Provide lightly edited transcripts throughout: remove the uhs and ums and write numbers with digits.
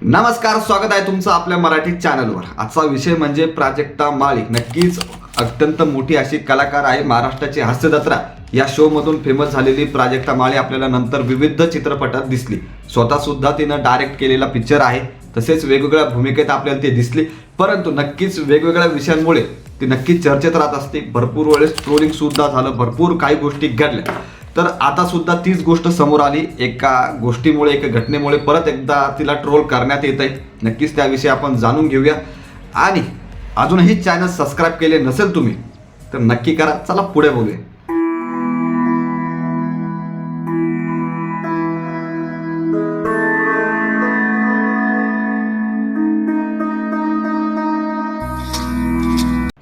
नमस्कार, स्वागत आहे तुमचं आपल्या मराठी चॅनलवर। आजचा विषय म्हणजे प्राजक्ता माळी। नक्कीच अत्यंत मोठी अशी कलाकार आहे। महाराष्ट्राची हास्य जत्रा या शो मधून फेमस झालेली प्राजक्ता माळी आपल्याला नंतर विविध चित्रपटात दिसली। स्वतः सुद्धा तिनं डायरेक्ट केलेला पिक्चर आहे, तसेच वेगवेगळ्या भूमिकेत आपल्याला ते दिसली। परंतु नक्कीच वेगवेगळ्या विषयांमुळे ती नक्कीच चर्चेत राहत असते। भरपूर वेळेस ट्रोलिंग सुद्धा झालं, भरपूर काही गोष्टी घडल्या। तर आता सुद्धा तीच गोष्ट समोर आली। एका गोष्टीमुळे, एका घटनेमुळे परत एकदा तिला ट्रोल करण्यात येत आहे। नक्कीच त्याविषयी आपण जाणून घेऊया। आणि अजूनही चॅनल सबस्क्राईब केले नसेल तुम्ही तर नक्की करा। चला पुढे बोलूया।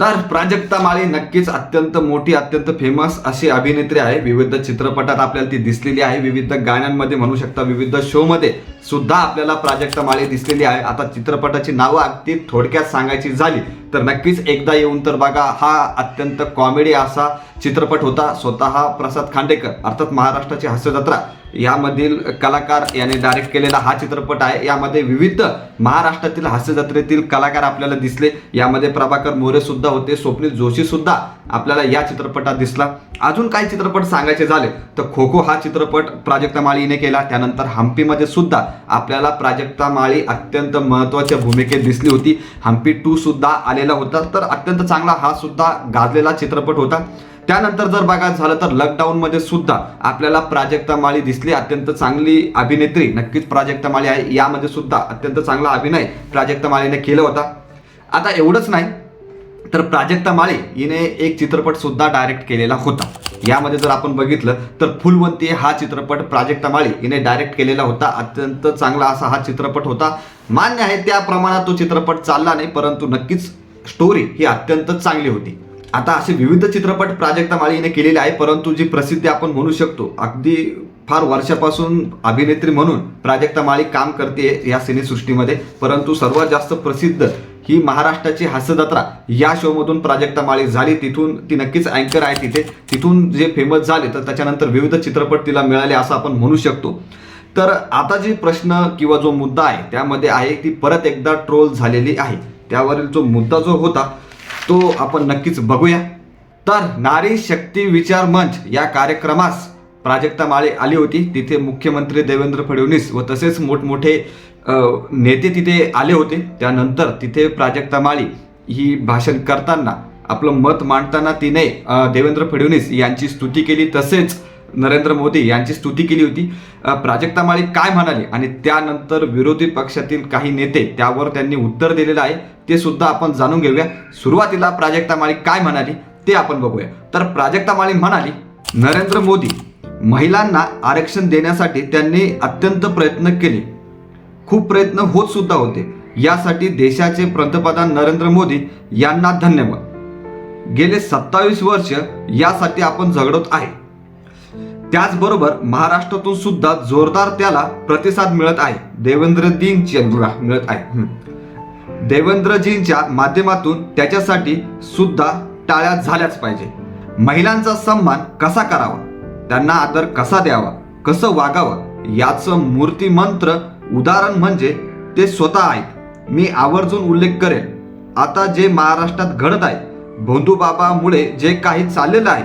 तर प्राजक्ता माळी नक्कीच अत्यंत मोठी, अत्यंत फेमस अशी अभिनेत्री आहे। विविध चित्रपटात आपल्याला ती दिसलेली आहे, विविध गाण्यांमध्ये म्हणू शकता, विविध शो मध्ये सुद्धा आपल्याला प्राजक्ता माळी दिसलेली आहे। आता चित्रपटाची नावं अगदी थोडक्यात सांगायची झाली तर नक्कीच एकदा येऊन तर बघा हा अत्यंत कॉमेडी असा चित्रपट होता। स्वतः प्रसाद खांडेकर अर्थात महाराष्ट्राची हास्य जत्रा यामधील कलाकार याने डायरेक्ट केलेला हा चित्रपट आहे। यामध्ये विविध महाराष्ट्रातील हास्य जत्रेतील कलाकार आपल्याला दिसले। यामध्ये प्रभाकर मोरे सुद्धा होते, स्वप्नील जोशी सुद्धा आपल्याला या चित्रपटात दिसला। अजून काही चित्रपट सांगायचे झाले तर खो खो हा चित्रपट प्राजक्ता माळीने केला। त्यानंतर हम्पी मध्ये सुद्धा आपल्याला प्राजक्ता माळी अत्यंत महत्त्वाच्या भूमिकेत दिसली होती। हम्पी 2 सुद्धा आलेला होता, तर अत्यंत चांगला हा सुद्धा गाजलेला चित्रपट होता। त्यानंतर जर बघायचं झालं तर लॉकडाऊन मध्ये सुद्धा आपल्याला प्राजक्ता माळी दिसली। अत्यंत चांगली अभिनेत्री नक्कीच प्राजक्ता माळी आहे। यामध्ये सुद्धा अत्यंत चांगला अभिनय प्राजक्ता माळीने केला होता। आता एवढंच नाही तर प्राजक्ता माळी हिने एक चित्रपट सुद्धा डायरेक्ट केलेला होता। यामध्ये जर आपण बघितलं तर फुलवंती हा चित्रपट प्राजक्ता माळी हिने डायरेक्ट केलेला होता। अत्यंत चांगला असा हा चित्रपट होता। मान्य आहे त्या प्रमाणात तो चित्रपट चालला नाही, परंतु नक्कीच स्टोरी ही अत्यंत चांगली होती। आता असे विविध चित्रपट प्राजक्ता माळी हिने केलेले आहे, परंतु जी प्रसिद्धी आपण म्हणू शकतो, अगदी फार वर्षापासून अभिनेत्री म्हणून प्राजक्ता माळी काम करते या सिनेसृष्टीमध्ये। परंतु सर्वात जास्त प्रसिद्ध ही महाराष्ट्राची हास्य जत्रा या शो मधून प्राजक्ता माळी झाली। तिथून ती नक्कीच अँकर आहे तिथे, तिथून जे फेमस झाले तर त्याच्यानंतर विविध चित्रपट तिला मिळाले असं आपण म्हणू शकतो। तर आता जी प्रश्न किंवा जो मुद्दा आहे त्यामध्ये आहे ती परत एकदा ट्रोल झालेली आहे। त्यावरील जो मुद्दा जो होता तो आपण नक्कीच बघूया। तर नारी शक्ती विचार मंच या कार्यक्रमास प्राजक्ता माळी आली होती। तिथे मुख्यमंत्री देवेंद्र फडणवीस व तसेच मोठमोठे नेते तिथे आले होते। त्यानंतर तिथे प्राजक्ता माळी ही भाषण करताना, आपलं मत मांडताना तिने देवेंद्र फडणवीस यांची स्तुती केली, तसेच नरेंद्र मोदी यांची स्तुती केली होती। प्राजक्ता माळी काय म्हणाली आणि त्यानंतर विरोधी पक्षातील काही नेते त्यावर त्यांनी उत्तर दिलेलं आहे, ते सुद्धा आपण जाणून घेऊया। सुरुवातीला प्राजक्ता माळी काय म्हणाली ते आपण बघूया। तर प्राजक्ता माळी म्हणाली, नरेंद्र मोदी महिलांना आरक्षण देण्यासाठी त्यांनी अत्यंत प्रयत्न केले, खूप प्रयत्न होत सुद्धा होते। यासाठी देशाचे पंतप्रधान नरेंद्र मोदी यांना धन्यवाद। गेले 27 वर्ष यासाठी आपण झगडत आहे। त्याचबरोबर महाराष्ट्रातून सुद्धा जोरदार त्याला प्रतिसाद मिळत आहे। देवेंद्रजींच्या माध्यमातून त्याच्यासाठी सुद्धा टाळ्या झाल्याच पाहिजे। महिलांचा सन्मान कसा करावा, त्यांना आदर कसा द्यावा, कसं वागावं याचं मूर्तिमंत्र उदाहरण म्हणजे ते स्वतः आहेत। मी आवर्जून उल्लेख करेन, आता जे महाराष्ट्रात घडत आहे, भोंदूबाबामुळे जे काही चाललेलं आहे,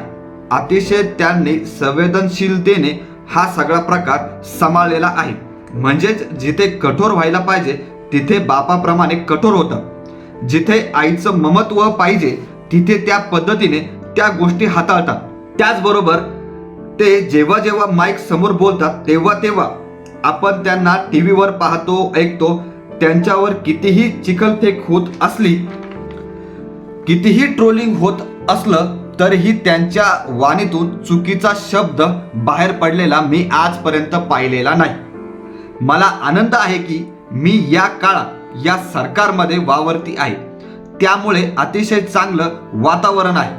अतिशय त्यांनी संवेदनशीलतेने हा सगळा प्रकार सांभाळलेला आहे। म्हणजेच जिथे कठोर व्हायला पाहिजे तिथे बापाप्रमाणे कठोर होतात, जिथे आईचं ममत्व पाहिजे तिथे त्या पद्धतीने त्या गोष्टी हाताळतात। त्याचबरोबर ते जेव्हा जेव्हा माईक समोर बोलतात तेव्हा आपण त्यांना टीव्हीवर पाहतो, ऐकतो, त्यांच्यावर कितीही चिखलफेक होत असली, कितीही ट्रोलिंग होत असलं तरीही त्यांच्या वाणीतून चुकीचा शब्द बाहेर पडलेला मी आजपर्यंत पाहिलेला नाही। मला आनंद आहे की मी या काळात या सरकारमध्ये वावरती आहे, त्यामुळे अतिशय चांगलं वातावरण आहे,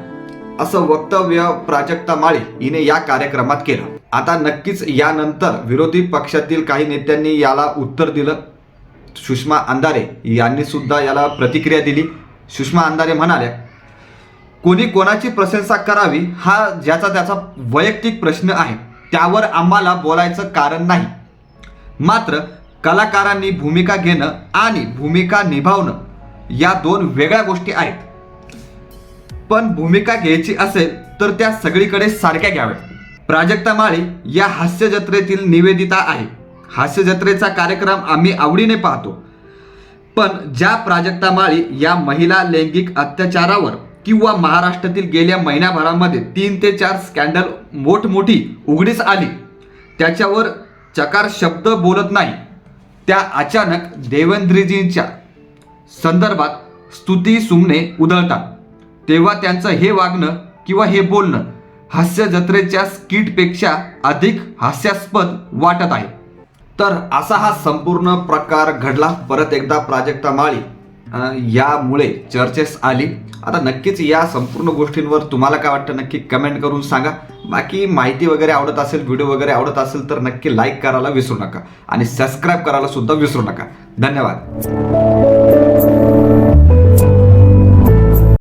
असं वक्तव्य प्राजक्ता माळी हिने या कार्यक्रमात केलं। आता नक्कीच यानंतर विरोधी पक्षातील काही नेत्यांनी याला उत्तर दिलं। सुषमा अंधारे यांनी सुद्धा याला प्रतिक्रिया दिली। सुषमा अंधारे म्हणाल्या, कोणी कोणाची प्रशंसा करावी हा ज्याचा त्याचा वैयक्तिक प्रश्न आहे, त्यावर आम्हाला बोलायचं कारण नाही। मात्र कलाकारांनी भूमिका घेणं आणि भूमिका निभावणं या दोन वेगळ्या गोष्टी आहेत. पण भूमिका घ्यायची असेल तर त्या सगळीकडे सारख्या घ्याव्यात. प्राजक्ता माळी या हास्य जत्रेतील निवेदिता आहे. हास्य जत्रेचा कार्यक्रम आम्ही आवडीने पाहतो. पण ज्या प्राजक्ता माळी या महिला लैंगिक अत्याचारावर किंवा महाराष्ट्रातील गेल्या महिन्याभरामध्ये 3 ते 4 स्कॅन्डल मोठमोठी उघडीस आली, त्याच्यावर चकार शब्द बोलत नाही, त्या अचानक देवेंद्रजींच्या संदर्भात स्तुती सुमने उधळतात, तेव्हा त्यांचं हे वागणं किंवा हे बोलणं हास्य जत्रेच्या स्किटपेक्षा अधिक हास्यास्पद वाटत आहे. तर असा हा संपूर्ण प्रकार घडला. परत एकदा प्राजक्ता माळी यामुळे चर्चेस आली. आता नक्कीच या संपूर्ण गोष्टींवर तुम्हाला काय वाटतं नक्की कमेंट करून सांगा. बाकी माहिती वगैरे आवडत असेल, व्हिडिओ वगैरे आवडत असेल तर नक्की लाईक करायला विसरू नका आणि सबस्क्राईब करायला सुद्धा विसरू नका. धन्यवाद.